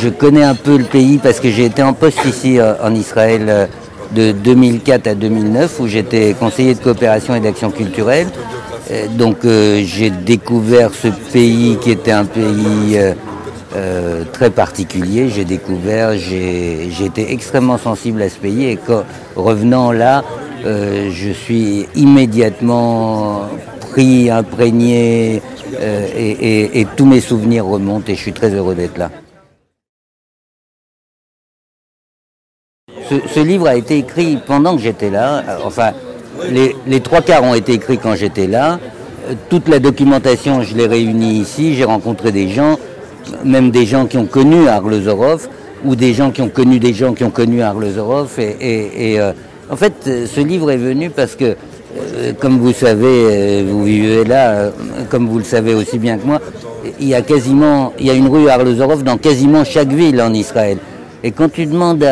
Je connais un peu le pays parce que j'ai été en poste ici en Israël de 2004 à 2009 où j'étais conseiller de coopération et d'action culturelle. Donc j'ai découvert ce pays qui était un pays très particulier. J'ai été extrêmement sensible à ce pays et revenant là, je suis immédiatement pris, imprégné et tous mes souvenirs remontent et je suis très heureux d'être là. Ce livre a été écrit pendant que j'étais là. Enfin, les trois quarts ont été écrits quand j'étais là. Toute la documentation, je l'ai réunie ici. J'ai rencontré des gens, même des gens qui ont connu Arlosoroff, ou des gens qui ont connu des gens qui ont connu Arlosoroff. En fait, ce livre est venu parce que, comme vous savez, vous vivez là, comme vous le savez aussi bien que moi, il y a une rue Arlosoroff dans quasiment chaque ville en Israël. Et quand tu demandes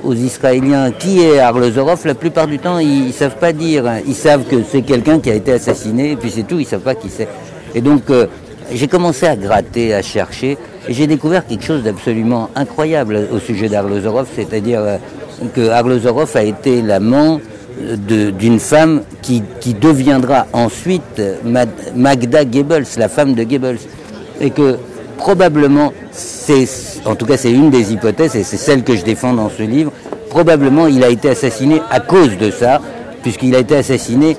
aux Israéliens qui est Arlosoroff, la plupart du temps, ils ne savent pas dire. Ils savent que c'est quelqu'un qui a été assassiné, et puis c'est tout, ils ne savent pas qui c'est. Et donc, j'ai commencé à gratter, à chercher, et j'ai découvert quelque chose d'absolument incroyable au sujet d'Arlosoroff, c'est-à-dire que Arlosoroff a été l'amant d'une femme qui deviendra ensuite Magda Goebbels, la femme de Goebbels. Et que probablement, en tout cas c'est une des hypothèses, et c'est celle que je défends dans ce livre, probablement il a été assassiné à cause de ça, puisqu'il a été assassiné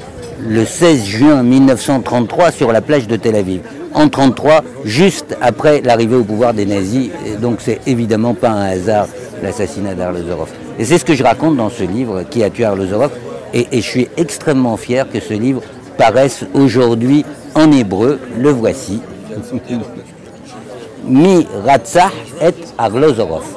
le 16 juin 1933 sur la plage de Tel Aviv. En 1933, juste après l'arrivée au pouvoir des nazis, et donc c'est évidemment pas un hasard l'assassinat d'Arlosoroff. Et c'est ce que je raconte dans ce livre, Qui a tué Arlosoroff, et je suis extrêmement fier que ce livre paraisse aujourd'hui en hébreu, le voici. Mi Ratzah et Arlosoroff.